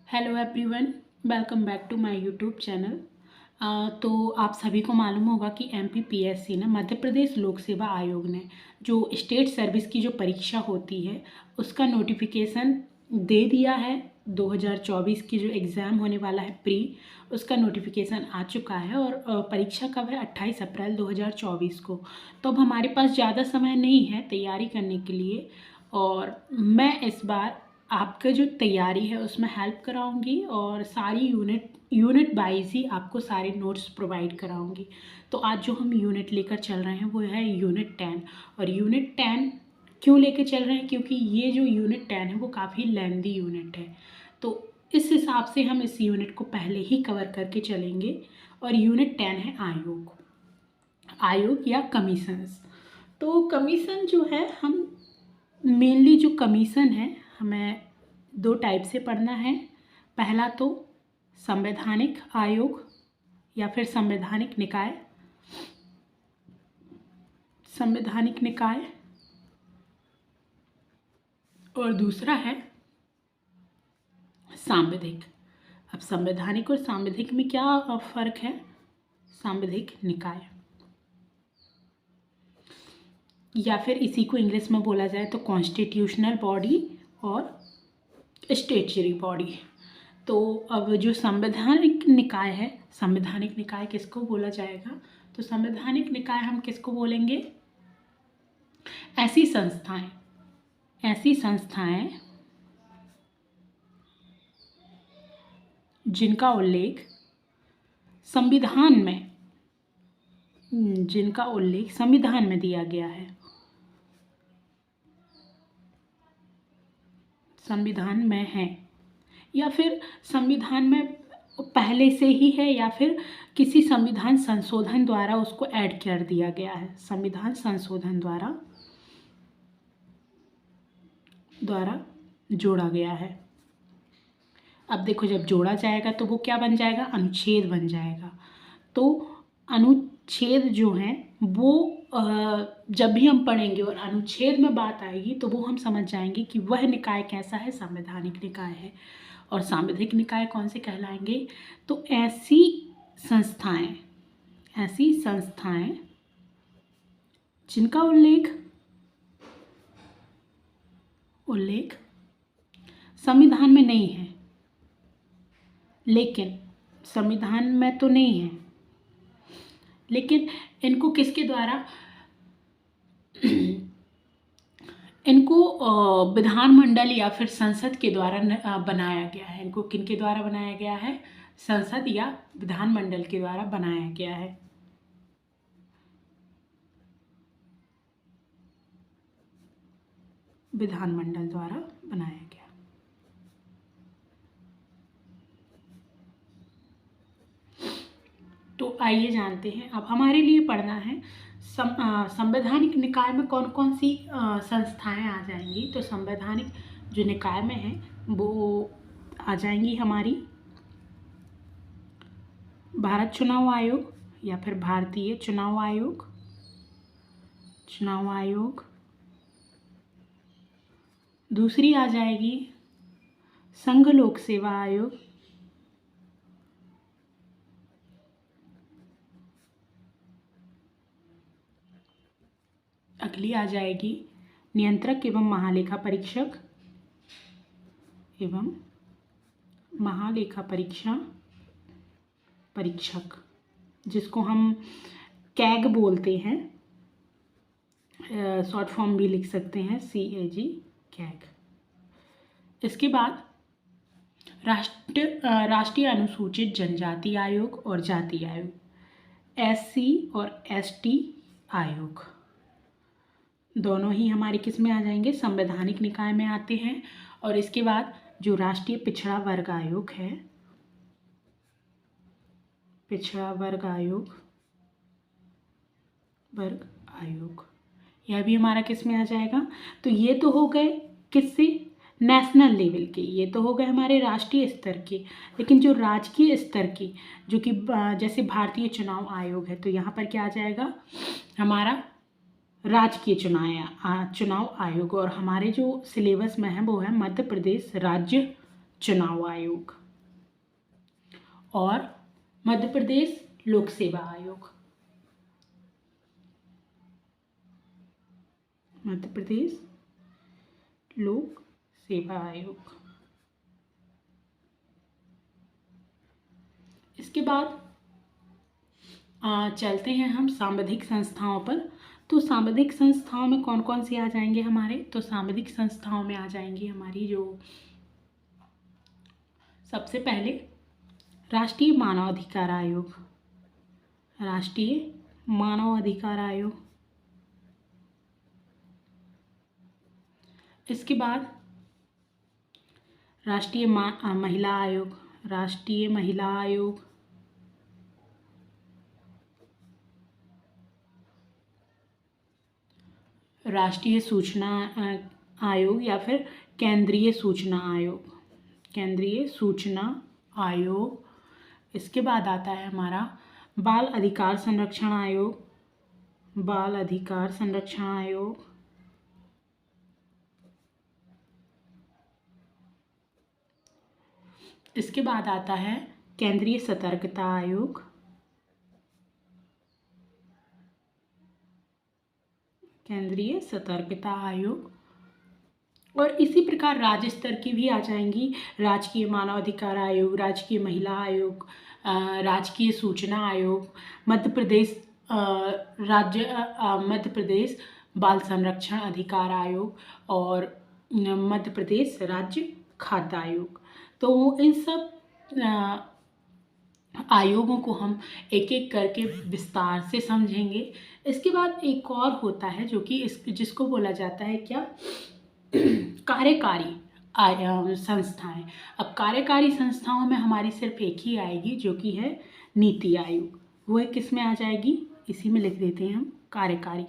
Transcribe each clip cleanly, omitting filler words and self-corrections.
Hello everyone, welcome back to my YouTube channel. तो आप सभी को मालूम होगा कि MPPSC ने मध्य प्रदेश लोक सेवा आयोग ने जो स्टेट सर्विस की जो परीक्षा होती है उसका नोटिफिकेशन दे दिया है। 2024 की जो एग्ज़ाम होने वाला है प्री, उसका नोटिफिकेशन आ चुका है और परीक्षा कब है 28 अप्रैल 2024 को। तो अब हमारे पास ज़्यादा समय नहीं है तैयारी करने के लिए और मैं इस बार आपका जो तैयारी है उसमें हेल्प कराऊंगी और सारी यूनिट वाइज ही आपको सारे नोट्स प्रोवाइड कराऊंगी। तो आज जो हम यूनिट लेकर चल रहे हैं वो है यूनिट 10। और यूनिट 10 क्यों लेकर चल रहे हैं, क्योंकि ये जो यूनिट 10 है वो काफ़ी लेंदी यूनिट है। तो इस हिसाब से हम इस यूनिट को पहले ही कवर करके चलेंगे। और यूनिट 10 है आयोग या कमीशंस। तो कमीशन जो है, हम मेनली जो कमीशन है हमें दो टाइप से पढ़ना है। पहला तो संवैधानिक आयोग या फिर संवैधानिक निकाय और दूसरा है सांविधिक। अब संवैधानिक और सांविधिक में क्या फ़र्क है? सांविधिक निकाय या फिर इसी को इंग्लिश में बोला जाए तो कॉन्स्टिट्यूशनल बॉडी और स्टेचुरी बॉडी। तो अब जो संवैधानिक निकाय है, संवैधानिक निकाय किसको बोला जाएगा? तो संवैधानिक निकाय हम किसको बोलेंगे? ऐसी संस्थाएं जिनका उल्लेख संविधान में दिया गया है, संविधान में है या फिर संविधान में पहले से ही है या फिर किसी संविधान संशोधन द्वारा उसको ऐड कर दिया गया है। संविधान संशोधन द्वारा जोड़ा गया है। अब देखो, जब जोड़ा जाएगा तो वो क्या बन जाएगा? अनुच्छेद बन जाएगा। तो अनुच्छेद जो है वो जब भी हम पढ़ेंगे और अनुच्छेद में बात आएगी तो वो हम समझ जाएंगे कि वह निकाय कैसा है, संवैधानिक निकाय है। और सांविधिक निकाय कौन से कहलाएंगे? तो ऐसी संस्थाएं जिनका उल्लेख संविधान में नहीं है, लेकिन संविधान में तो नहीं है, लेकिन इनको किसके द्वारा इनको विधानमंडल या फिर संसद के द्वारा बनाया गया है। इनको किनके द्वारा बनाया गया है? संसद या विधानमंडल के द्वारा बनाया गया है। विधानमंडल द्वारा बनाया गया। तो आइए जानते हैं। अब हमारे लिए पढ़ना है संवैधानिक निकाय में कौन कौन सी संस्थाएं आ जाएंगी। तो संवैधानिक जो निकाय में है वो आ जाएंगी हमारी भारत चुनाव आयोग या फिर भारतीय चुनाव आयोग। दूसरी आ जाएगी संघ लोक सेवा आयोग। अगली आ जाएगी नियंत्रक एवं महालेखा परीक्षक, जिसको हम कैग बोलते हैं, शॉर्ट फॉर्म भी लिख सकते हैं CAG, कैग। इसके बाद राष्ट्रीय अनुसूचित जनजाति आयोग और जाति आयोग, SC और ST आयोग, दोनों ही हमारे किस में आ जाएंगे? संवैधानिक निकाय में आते हैं। और इसके बाद जो राष्ट्रीय पिछड़ा वर्ग आयोग, यह भी हमारा किस में आ जाएगा? तो ये तो हो गए किससे? नेशनल लेवल के, ये तो हो गए हमारे राष्ट्रीय स्तर के। लेकिन जो राजकीय स्तर की, जो कि जैसे भारतीय चुनाव आयोग है, तो यहाँ पर क्या आ जाएगा? हमारा राजकीय चुनाव आयोग। और हमारे जो सिलेबस में है वो है मध्य प्रदेश राज्य चुनाव आयोग और मध्य प्रदेश लोक सेवा आयोग। मध्य प्रदेश लोक सेवा आयोग। इसके बाद चलते हैं हम सांविधिक संस्थाओं पर। तो सांविधिक संस्थाओं में कौन कौन सी आ जाएंगे हमारे, तो सांविधिक संस्थाओं में आ जाएंगी हमारी जो सबसे पहले राष्ट्रीय मानवाधिकार आयोग। राष्ट्रीय मानवाधिकार आयोग। इसके बाद राष्ट्रीय महिला आयोग। राष्ट्रीय महिला आयोग। राष्ट्रीय सूचना आयोग या फिर केंद्रीय सूचना आयोग। केंद्रीय सूचना आयोग। इसके बाद आता है हमारा बाल अधिकार संरक्षण आयोग। बाल अधिकार संरक्षण आयोग। इसके बाद आता है केंद्रीय सतर्कता आयोग। केंद्रीय सतर्कता आयोग। और इसी प्रकार राज्य स्तर की भी आ जाएंगी, राजकीय मानवाधिकार आयोग, राजकीय महिला आयोग, राजकीय सूचना आयोग, मध्य प्रदेश मध्य प्रदेश बाल संरक्षण अधिकार आयोग और मध्य प्रदेश राज्य खाद्य आयोग। तो इन सब आयोगों को हम एक एक करके विस्तार से समझेंगे। इसके बाद एक और होता है जो कि जिसको बोला जाता है क्या, कार्यकारी संस्थाएं। अब कार्यकारी संस्थाओं में हमारी सिर्फ एक ही आएगी जो कि है नीति आयोग। वो किस में आ जाएगी, इसी में लिख देते हैं हम, कार्यकारी।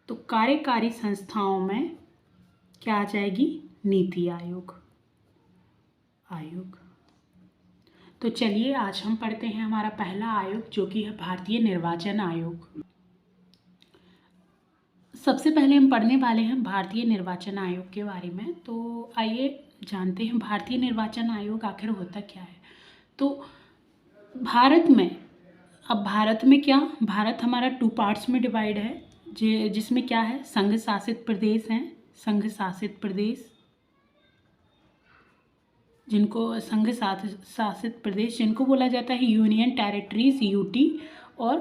तो कार्यकारी संस्थाओं में क्या आ जाएगी, नीति आयोग। तो चलिए आज हम पढ़ते हैं हमारा पहला आयोग जो कि है भारतीय निर्वाचन आयोग। सबसे पहले हम पढ़ने वाले हैं भारतीय निर्वाचन आयोग के बारे में। तो आइए जानते हैं भारतीय निर्वाचन आयोग आखिर होता क्या है। तो भारत में क्या, भारत हमारा 2 पार्ट्स में डिवाइड है, जिसमें क्या है, संघ शासित प्रदेश हैं। संघ शासित प्रदेश जिनको बोला जाता है यूनियन टेरिटरीज, यूटी, और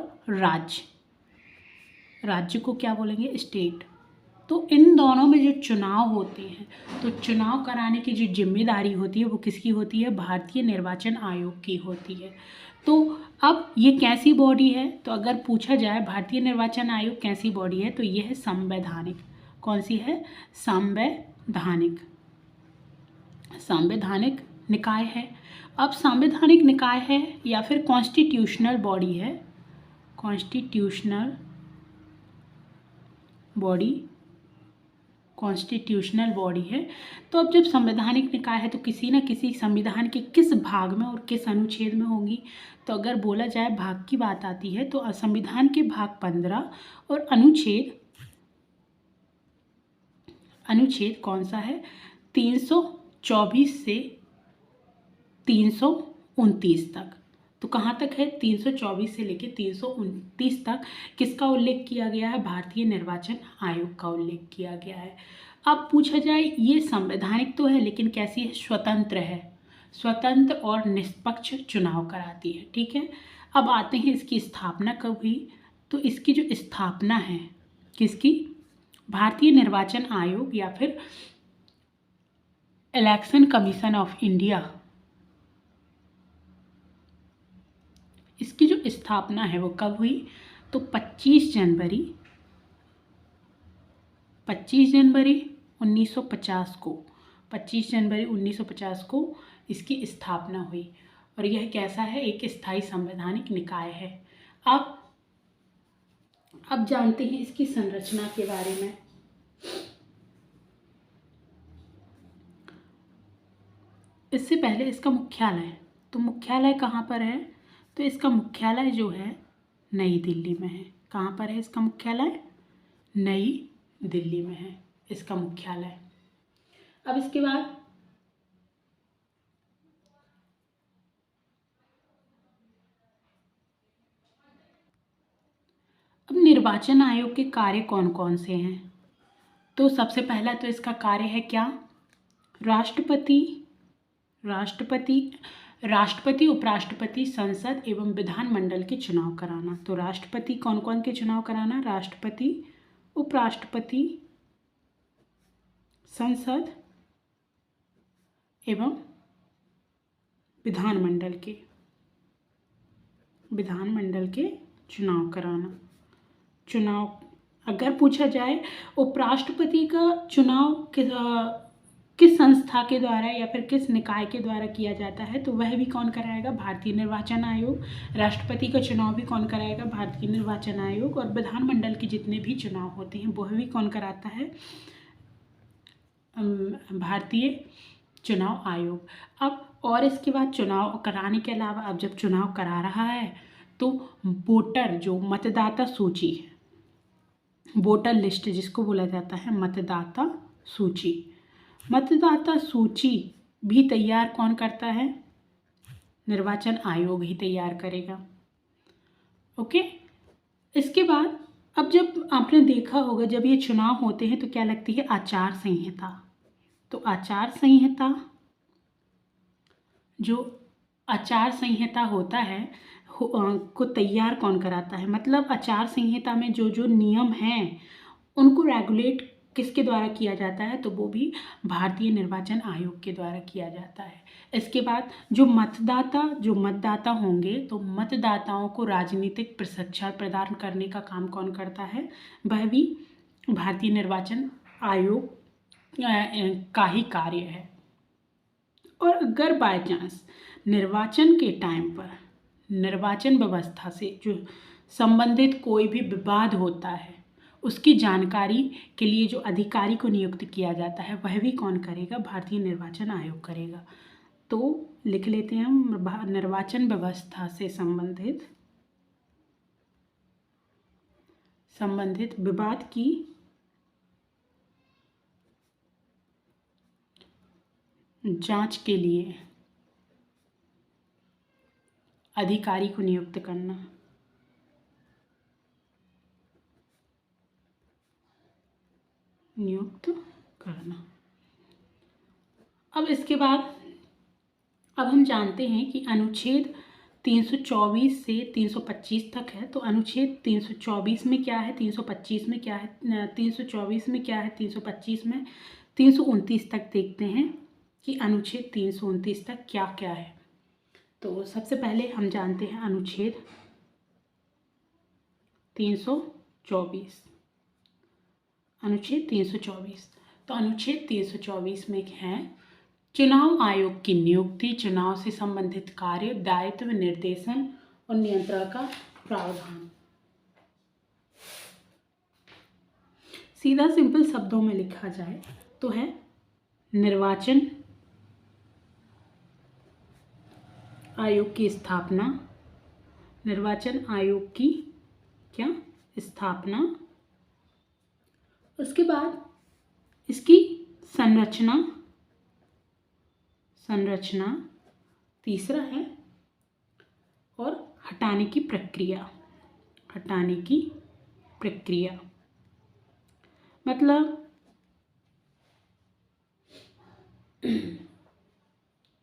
राज्य को क्या बोलेंगे, स्टेट। तो इन दोनों में जो चुनाव होते हैं, तो चुनाव कराने की जो जिम्मेदारी होती है वो किसकी होती है, भारतीय निर्वाचन आयोग की होती है। तो अब ये कैसी बॉडी है, तो अगर पूछा जाए भारतीय निर्वाचन आयोग कैसी बॉडी है, तो ये है संवैधानिक। कौन सी है, संवैधानिक निकाय है। अब संवैधानिक निकाय है या फिर कॉन्स्टिट्यूशनल बॉडी है, कॉन्स्टिट्यूशनल बॉडी है। तो अब जब संवैधानिक निकाय है तो किसी न किसी संविधान के किस भाग में और किस अनुच्छेद में होगी, तो अगर बोला जाए भाग की बात आती है तो संविधान के भाग 15 और अनुच्छेद कौन सा है, 324 से 329 तक। तो कहाँ तक है, 324 से लेकर 329 तक किसका उल्लेख किया गया है, भारतीय निर्वाचन आयोग का उल्लेख किया गया है। अब पूछा जाए ये संवैधानिक तो है लेकिन कैसी है, स्वतंत्र है, स्वतंत्र और निष्पक्ष चुनाव कराती है। ठीक है, अब आते हैं इसकी स्थापना कब हुई। तो इसकी जो स्थापना है किसकी, भारतीय निर्वाचन आयोग या फिर इलेक्शन कमीशन ऑफ इंडिया, इसकी जो स्थापना है वो कब हुई, तो 25 जनवरी 1950 को, 25 जनवरी 1950 को इसकी स्थापना हुई। और यह कैसा है, एक स्थायी संवैधानिक निकाय है। अब जानते हैं इसकी संरचना के बारे में। इससे पहले इसका मुख्यालय, तो मुख्यालय कहाँ पर है, तो इसका मुख्यालय जो है नई दिल्ली में है। कहाँ पर है इसका मुख्यालय, नई दिल्ली में है इसका मुख्यालय। अब इसके बाद निर्वाचन आयोग के कार्य कौन कौन से हैं? तो सबसे पहला तो इसका कार्य है क्या? राष्ट्रपति, उपराष्ट्रपति, संसद एवं विधानमंडल के चुनाव कराना। तो राष्ट्रपति कौन कौन के चुनाव कराना? राष्ट्रपति, उपराष्ट्रपति, संसद एवं विधानमंडल के चुनाव कराना। चुनाव अगर पूछा जाए उपराष्ट्रपति का चुनाव किस संस्था के द्वारा या फिर किस निकाय के द्वारा किया जाता है, तो वह भी कौन कराएगा? भारतीय निर्वाचन आयोग। राष्ट्रपति का चुनाव भी कौन कराएगा? भारतीय निर्वाचन आयोग। और विधानमंडल के जितने भी चुनाव होते हैं वह भी कौन कराता है? भारतीय चुनाव आयोग। अब और इसके बाद चुनाव कराने के अलावा अब जब चुनाव करा रहा है तो वोटर जो मतदाता सूची है, वोटर लिस्ट जिसको बोला जाता है मतदाता सूची भी तैयार कौन करता है? निर्वाचन आयोग ही तैयार करेगा। ओके। इसके बाद अब जब आपने देखा होगा जब ये चुनाव होते हैं तो क्या लगती है? आचार संहिता। तो आचार संहिता, जो आचार संहिता होता है को तैयार कौन कराता है? मतलब आचार संहिता में जो जो नियम हैं उनको रेगुलेट किसके द्वारा किया जाता है? तो वो भी भारतीय निर्वाचन आयोग के द्वारा किया जाता है। इसके बाद जो मतदाता होंगे तो मतदाताओं को राजनीतिक प्रशिक्षण प्रदान करने का काम कौन करता है? वह भी भारतीय निर्वाचन आयोग का ही कार्य है। और अगर बाय चांस निर्वाचन के टाइम पर निर्वाचन व्यवस्था से जो संबंधित कोई भी विवाद होता है उसकी जानकारी के लिए जो अधिकारी को नियुक्त किया जाता है वह भी कौन करेगा? भारतीय निर्वाचन आयोग करेगा। तो लिख लेते हैं हम निर्वाचन व्यवस्था से संबंधित विवाद की जांच के लिए अधिकारी को नियुक्त करना। अब इसके बाद अब हम जानते हैं कि अनुच्छेद 324 से 325 तक है। तो अनुच्छेद 324 में क्या है, 325 में क्या है, 324 में क्या है, 325 में 329 तक देखते हैं कि अनुच्छेद 329 तक क्या क्या है। तो सबसे पहले हम जानते हैं अनुच्छेद 324। अनुच्छेद 324, तो अनुच्छेद 324 में है चुनाव आयोग की नियुक्ति, चुनाव से संबंधित कार्य, दायित्व, निर्देशन और नियंत्रण का प्रावधान। सीधा सिंपल शब्दों में लिखा जाए तो है निर्वाचन आयोग की स्थापना, निर्वाचन आयोग की क्या स्थापना, उसके बाद इसकी संरचना, तीसरा है और हटाने की प्रक्रिया, मतलब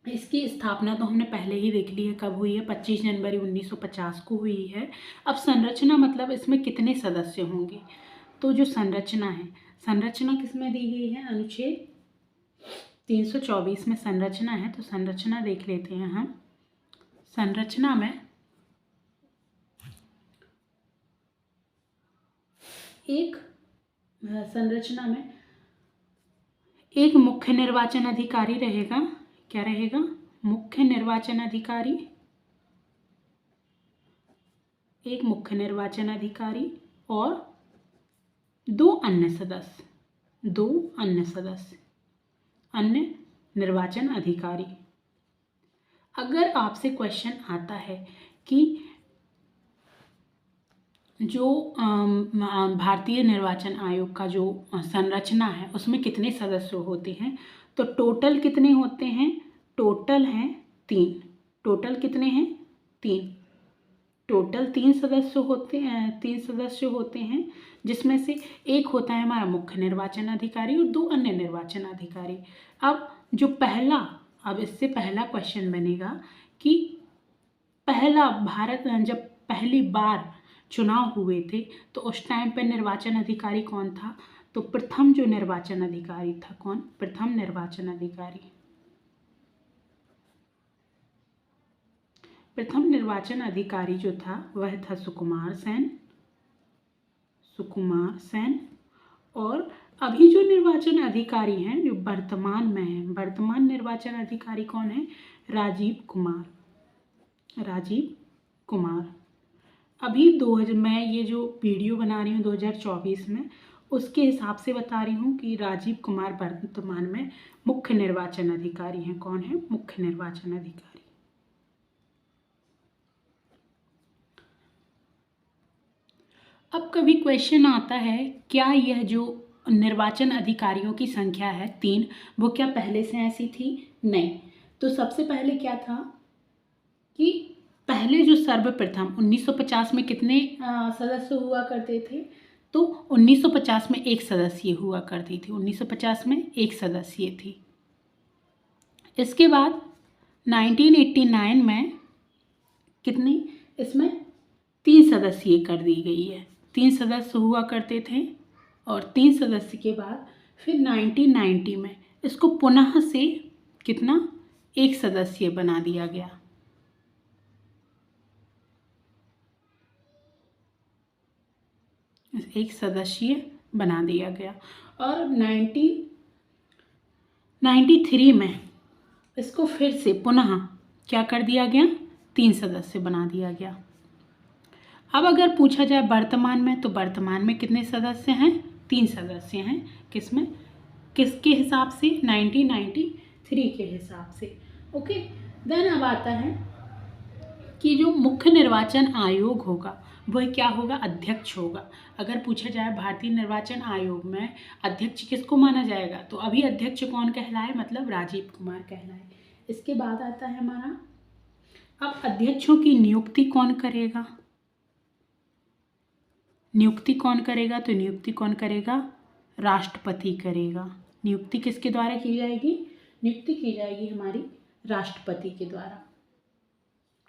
इसकी स्थापना तो हमने पहले ही देख ली है, कब हुई है, 25 जनवरी 1950 को हुई है। अब संरचना मतलब इसमें कितने सदस्य होंगे, तो जो संरचना है, संरचना किसमें दी गई है? अनुच्छेद 324 में संरचना है, तो संरचना देख लेते हैं हम। संरचना में एक मुख्य निर्वाचन अधिकारी रहेगा। क्या रहेगा? मुख्य निर्वाचन अधिकारी, एक मुख्य निर्वाचन अधिकारी और दो अन्य सदस्य, अन्य निर्वाचन अधिकारी। अगर आपसे क्वेश्चन आता है कि जो भारतीय निर्वाचन आयोग का जो संरचना है उसमें कितने सदस्य होते हैं, तो टोटल कितने होते हैं? टोटल हैं 3। टोटल कितने हैं? 3। टोटल 3 सदस्य होते हैं, जिसमें से एक होता है हमारा मुख्य निर्वाचन अधिकारी और 2 अन्य निर्वाचन अधिकारी। अब इससे पहला क्वेश्चन बनेगा कि भारत जब पहली बार चुनाव हुए थे तो उस टाइम पे निर्वाचन अधिकारी कौन था? तो प्रथम जो निर्वाचन अधिकारी था, कौन? प्रथम निर्वाचन अधिकारी। प्रथम निर्वाचन अधिकारी जो था वह था सुकुमार सेन। और अभी जो निर्वाचन अधिकारी हैं, जो वर्तमान में हैं, वर्तमान निर्वाचन अधिकारी कौन है? राजीव कुमार। अभी मैं ये जो वीडियो बना रही हूँ 2024 में, उसके हिसाब से बता रही हूँ कि राजीव कुमार वर्तमान में मुख्य निर्वाचन अधिकारी हैं। कौन है? मुख्य निर्वाचन अधिकारी। अब कभी क्वेश्चन आता है, क्या यह जो निर्वाचन अधिकारियों की संख्या है 3, वो क्या पहले से ऐसी थी? नहीं। तो सबसे पहले क्या था कि पहले जो सर्वप्रथम 1950 में कितने सदस्य हुआ करते थे? तो 1950 में एक सदस्य हुआ करती थी। 1950 में एक सदस्य थी। इसके बाद 1989 में कितनी? इसमें 3 सदस्य कर दी गई है। 3 सदस्य हुआ करते थे और 3 सदस्य के बाद फिर 1990 में इसको पुनः से कितना? 1 सदस्य बना दिया गया। एक सदस्य बना दिया गया। और 1993 में इसको फिर से पुनः क्या कर दिया गया? 3 सदस्य बना दिया गया। अब अगर पूछा जाए वर्तमान में, तो वर्तमान में कितने सदस्य हैं? 3 सदस्य हैं। किसमें? किसके हिसाब से? 1993 के हिसाब से। ओके। देन अब आता है कि जो मुख्य निर्वाचन आयोग होगा वह क्या होगा? अध्यक्ष होगा। अगर पूछा जाए भारतीय निर्वाचन आयोग में अध्यक्ष किसको माना जाएगा, तो अभी अध्यक्ष कौन कहलाए? मतलब राजीव कुमार कहलाए। इसके बाद आता है हमारा, अब अध्यक्षों की नियुक्ति कौन करेगा? तो नियुक्ति कौन करेगा? राष्ट्रपति करेगा। नियुक्ति किसके द्वारा की जाएगी? नियुक्ति की जाएगी हमारी राष्ट्रपति के द्वारा।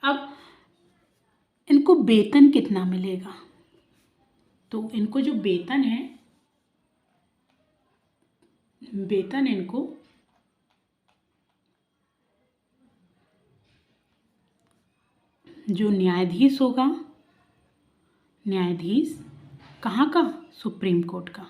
अब इनको वेतन कितना मिलेगा? तो इनको जो वेतन है, वेतन इनको जो न्यायाधीश होगा, न्यायाधीश कहाँ का? सुप्रीम कोर्ट का।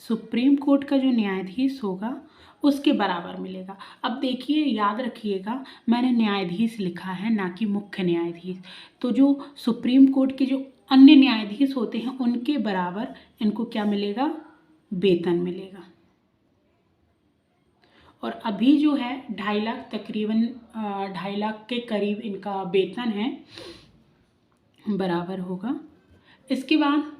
सुप्रीम कोर्ट का जो न्यायाधीश होगा उसके बराबर मिलेगा। अब देखिए, याद रखिएगा, मैंने न्यायाधीश लिखा है, ना कि मुख्य न्यायाधीश। तो जो सुप्रीम कोर्ट के जो अन्य न्यायाधीश होते हैं उनके बराबर इनको क्या मिलेगा? वेतन मिलेगा। और अभी जो है 2.5 लाख, तकरीबन 2.5 लाख के करीब इनका वेतन है, बराबर होगा। इसके बाद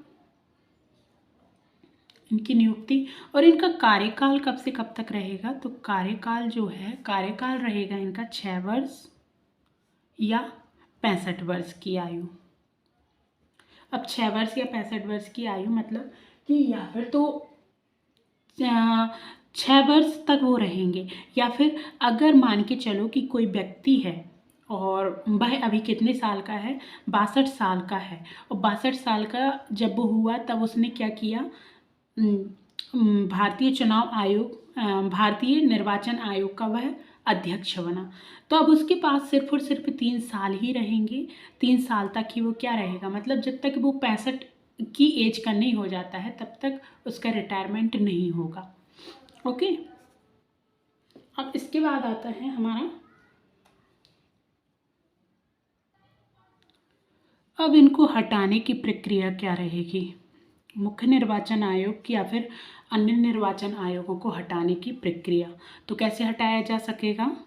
इनकी नियुक्ति और इनका कार्यकाल कब से कब तक रहेगा? तो कार्यकाल जो है, कार्यकाल रहेगा इनका 6 वर्ष या 65 वर्ष की आयु। अब 6 वर्ष या 65 वर्ष की आयु मतलब कि या फिर तो 6 वर्ष तक वो रहेंगे, या फिर अगर मान के चलो कि कोई व्यक्ति है और वह अभी कितने साल का है? 62 साल का है। और 62 साल का जब वो हुआ तब उसने क्या किया? भारतीय निर्वाचन आयोग का वह अध्यक्ष बना। तो अब उसके पास सिर्फ और सिर्फ 3 साल ही रहेंगे। 3 साल तक ही वो क्या रहेगा? मतलब जब तक वो 65 की एज का नहीं हो जाता है तब तक उसका रिटायरमेंट नहीं होगा। ओके। अब इसके बाद आता है हमारा, अब इनको हटाने की प्रक्रिया क्या रहेगी? मुख्य निर्वाचन आयोग की या फिर अन्य निर्वाचन आयोगों को हटाने की प्रक्रिया। तो कैसे हटाया जा सकेगा?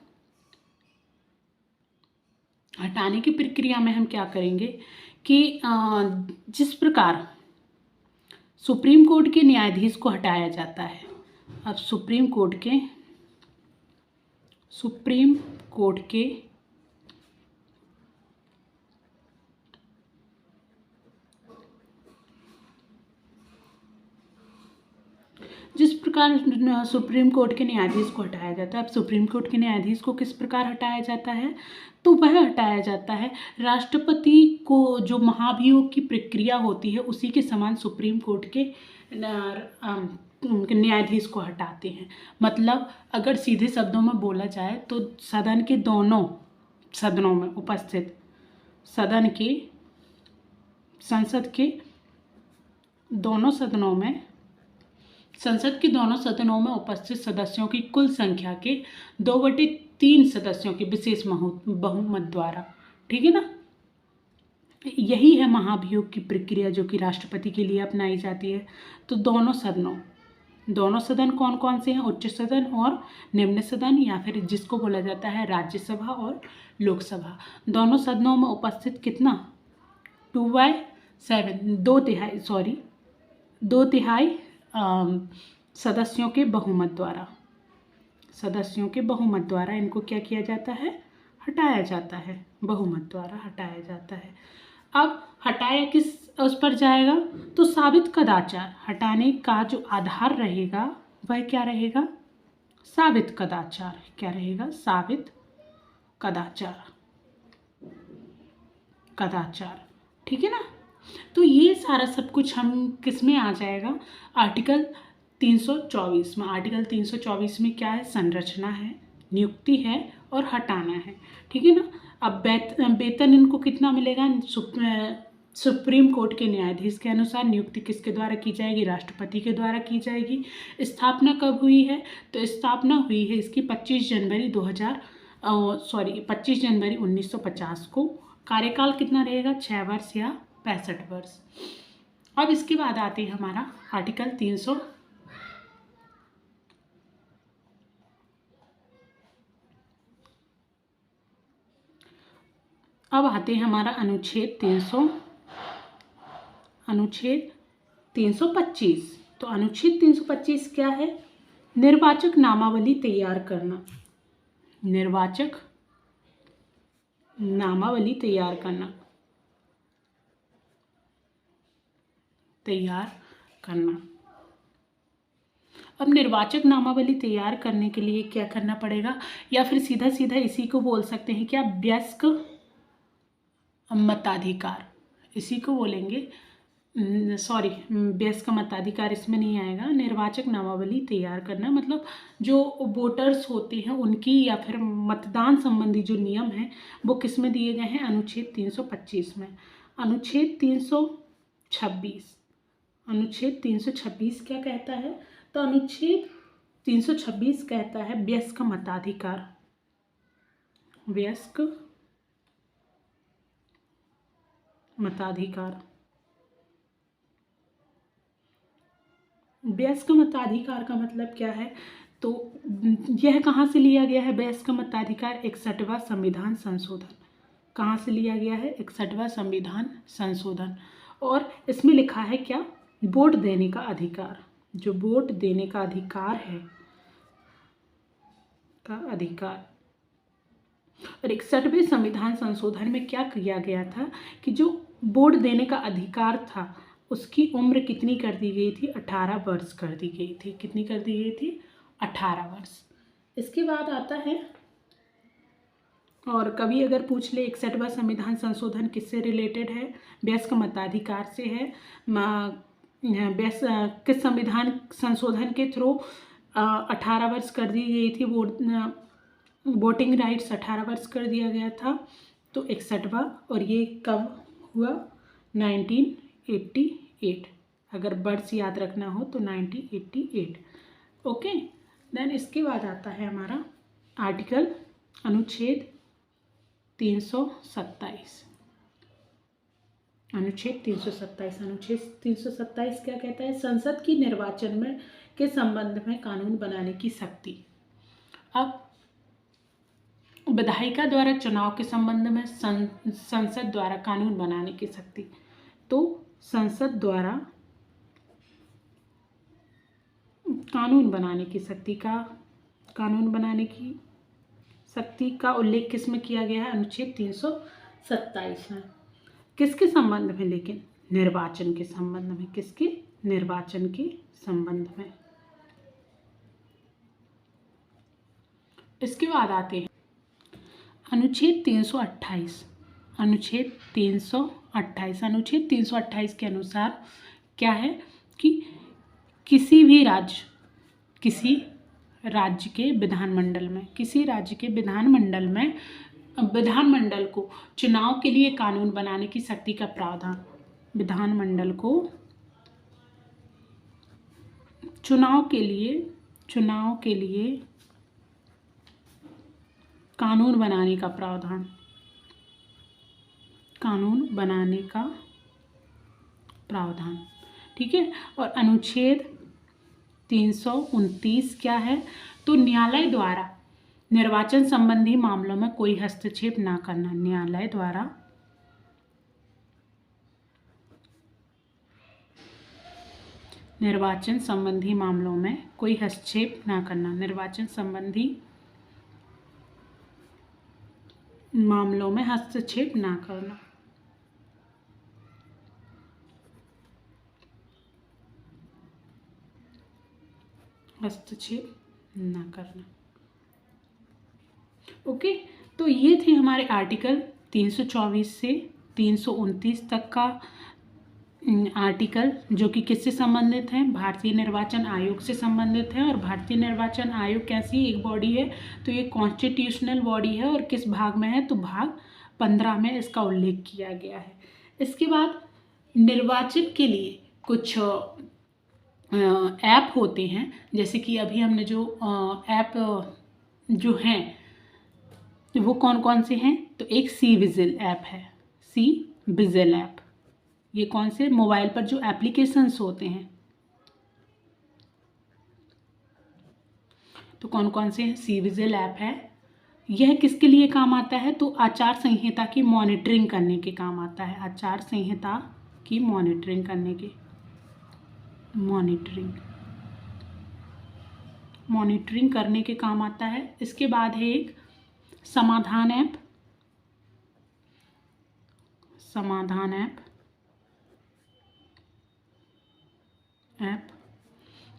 हटाने की प्रक्रिया में हम क्या करेंगे कि जिस प्रकार सुप्रीम कोर्ट के न्यायाधीश को हटाया जाता है, अब सुप्रीम कोर्ट के प्रकार सुप्रीम कोर्ट के न्यायाधीश को हटाया जाता है? अब सुप्रीम कोर्ट के न्यायाधीश को किस प्रकार हटाया जाता है? तो वह हटाया जाता है राष्ट्रपति को जो महाभियोग की प्रक्रिया होती है उसी के समान सुप्रीम कोर्ट के न्यायाधीश को हटाते हैं। मतलब अगर सीधे शब्दों में बोला जाए तो सदन के दोनों सदनों में उपस्थित संसद के दोनों सदनों में उपस्थित सदस्यों की कुल संख्या के 2/3 सदस्यों के विशेष बहुमत द्वारा, ठीक है ना। यही है महाभियोग की प्रक्रिया जो कि राष्ट्रपति के लिए अपनाई जाती है। तो दोनों सदन कौन कौन से हैं? उच्च सदन और निम्न सदन, या फिर जिसको बोला जाता है राज्यसभा और लोकसभा। दोनों सदनों में उपस्थित कितना? 2/7 दो तिहाई सदस्यों के बहुमत द्वारा इनको क्या किया जाता है? हटाया जाता है, बहुमत द्वारा हटाया जाता है। अब हटाया किस उस पर जाएगा? तो साबित कदाचार। हटाने का जो आधार रहेगा वह क्या रहेगा? साबित कदाचार। क्या रहेगा? साबित कदाचार, ठीक है ना। तो ये सारा सब कुछ हम किस में आ जाएगा? आर्टिकल 324 में। आर्टिकल 324 में क्या है? संरचना है, नियुक्ति है और हटाना है, ठीक है ना। अब वेतन इनको कितना मिलेगा? सुप्रीम कोर्ट के न्यायाधीश के अनुसार नियुक्ति किसके द्वारा की जाएगी? राष्ट्रपति के द्वारा की जाएगी। स्थापना कब हुई है? तो स्थापना हुई है इसकी 25 जनवरी 1950 को। कार्यकाल कितना रहेगा? 6 वर्ष या 65 वर्ष। अब इसके बाद आते हैं हमारा आर्टिकल 300 अब आते हैं हमारा अनुच्छेद 325। तो अनुच्छेद 325 क्या है? निर्वाचक नामावली तैयार करना। अब निर्वाचक नामावली तैयार करने के लिए क्या करना पड़ेगा? या फिर सीधा सीधा इसी को बोल सकते हैं क्या? वयस्क मताधिकार, इसी को बोलेंगे। वयस्क मताधिकार इसमें नहीं आएगा। निर्वाचक नामावली तैयार करना मतलब जो वोटर्स होते हैं उनकी या फिर मतदान संबंधी जो नियम हैं वो किस में दिए गए हैं? अनुच्छेद 325 में। अनुच्छेद 326 क्या कहता है? तो अनुच्छेद 326 कहता है वयस्क मताधिकार। वयस्क मताधिकार का मतलब क्या है? तो यह कहाँ से लिया गया है? वयस्क मताधिकार 61वां संविधान संशोधन। कहाँ से लिया गया है? 61वां संविधान संशोधन। और इसमें लिखा है क्या? वोट देने का अधिकार। जो वोट देने का अधिकार है और 61वें संविधान संशोधन में क्या किया गया था कि जो वोट देने का अधिकार था उसकी उम्र कितनी कर दी गई थी? 18 वर्ष कर दी गई थी। कितनी कर दी गई थी? 18 वर्ष। इसके बाद आता है, और कभी अगर पूछ ले 61वां संविधान संशोधन किससे रिलेटेड है? वयस्क मताधिकार से है। किस संविधान संशोधन के थ्रू 18 वर्ष कर दी गई थी? वोटिंग राइट्स 18 वर्ष कर दिया गया था। तो 61वां, और ये कब हुआ? 1988। अगर वर्ष याद रखना हो तो 1988। ओके। देन इसके बाद आता है हमारा अनुच्छेद 327। अनुच्छेद 327 क्या कहता है? संसद की निर्वाचन में के संबंध में कानून बनाने की शक्ति। अब विधायिका द्वारा चुनाव के संबंध में संसद द्वारा कानून बनाने की शक्ति। तो संसद द्वारा कानून बनाने की शक्ति का उल्लेख किस में किया गया है? अनुच्छेद 327 में। किसके संबंध में? लेकिन निर्वाचन के संबंध में। किसके? निर्वाचन के संबंध में। इसके बाद आते हैं अनुच्छेद 328। अनुच्छेद 328, अनुच्छेद 328 के अनुसार क्या है कि किसी राज्य के विधानमंडल में, किसी राज्य के विधानमंडल को चुनाव के लिए कानून बनाने की शक्ति का प्रावधान, विधानमंडल को चुनाव के लिए कानून बनाने का प्रावधान, ठीक है। और अनुच्छेद 329 क्या है, तो न्यायालय द्वारा निर्वाचन संबंधी मामलों में कोई हस्तक्षेप ना करना, न्यायालय द्वारा निर्वाचन संबंधी मामलों में कोई हस्तक्षेप ना करना, निर्वाचन संबंधी मामलों में हस्तक्षेप ना करना। हस्तक्षेप ना करना। ओके, तो ये थे हमारे आर्टिकल 324 से 329 तक का आर्टिकल, जो कि किससे संबंधित हैं, भारतीय निर्वाचन आयोग से संबंधित है। और भारतीय निर्वाचन आयोग कैसी एक बॉडी है, तो ये कॉन्स्टिट्यूशनल बॉडी है। और किस भाग में है, तो भाग 15 में इसका उल्लेख किया गया है। इसके बाद निर्वाचन के लिए कुछ ऐप होते हैं, जैसे कि अभी हमने जो ऐप जो हैं वो कौन कौन से हैं, तो एक सी विजिल ऐप है, सी विजिल ऐप। ये कौन से, मोबाइल पर जो एप्लीकेशंस होते हैं, तो कौन कौन से हैं, सी विजिल ऐप है। यह किसके लिए काम आता है, तो आचार संहिता की मॉनिटरिंग करने के काम आता है, आचार संहिता की मॉनिटरिंग करने के, मॉनिटरिंग करने के काम आता है। इसके बाद है एक समाधान ऐप,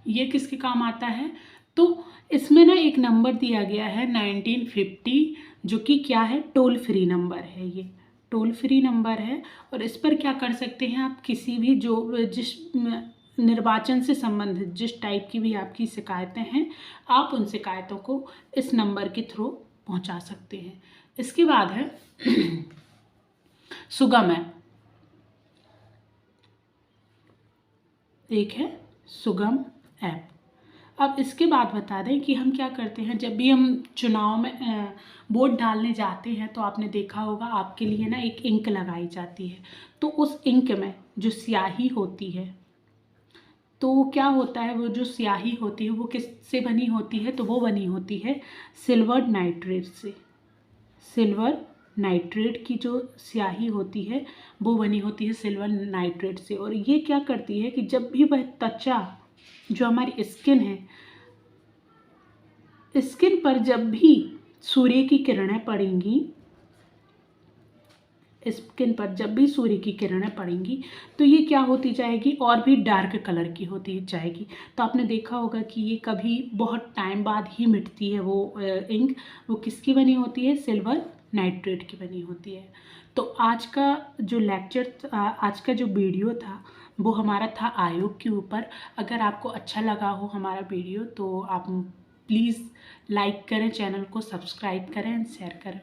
ये किसके काम आता है, तो इसमें ना एक नंबर दिया गया है 1950, जो कि क्या है, टोल फ्री नंबर है, ये टोल फ्री नंबर है। और इस पर क्या कर सकते हैं आप, किसी भी जिस निर्वाचन से संबंधित जिस टाइप की भी आपकी शिकायतें हैं, आप उन शिकायतों को इस नंबर के थ्रू पहुंचा सकते हैं। इसके बाद है सुगम ऐप, एक है सुगम ऐप। अब इसके बाद बता दें कि हम क्या करते हैं, जब भी हम चुनाव में वोट डालने जाते हैं, तो आपने देखा होगा आपके लिए ना एक इंक लगाई जाती है। तो उस इंक में जो स्याही होती है, तो क्या होता है, वो जो स्याही होती है वो किससे बनी होती है, तो वो बनी होती है सिल्वर नाइट्रेट से। सिल्वर नाइट्रेट की जो स्याही होती है वो बनी होती है सिल्वर नाइट्रेट से। और ये क्या करती है कि जब भी वह त्वचा, जो हमारी स्किन है, स्किन पर जब भी सूर्य की किरणें पड़ेंगी, स्किन पर जब भी सूर्य की किरणें पड़ेंगी, तो ये क्या होती जाएगी, और भी डार्क कलर की होती जाएगी। तो आपने देखा होगा कि ये कभी बहुत टाइम बाद ही मिटती है, वो इंक, वो किसकी बनी होती है, सिल्वर नाइट्रेट की बनी होती है। तो आज का जो आज का जो वीडियो था वो हमारा था आयोग के ऊपर। अगर आपको अच्छा लगा हो हमारा वीडियो, तो आप प्लीज़ लाइक करें, चैनल को सब्सक्राइब करें एंड शेयर करें।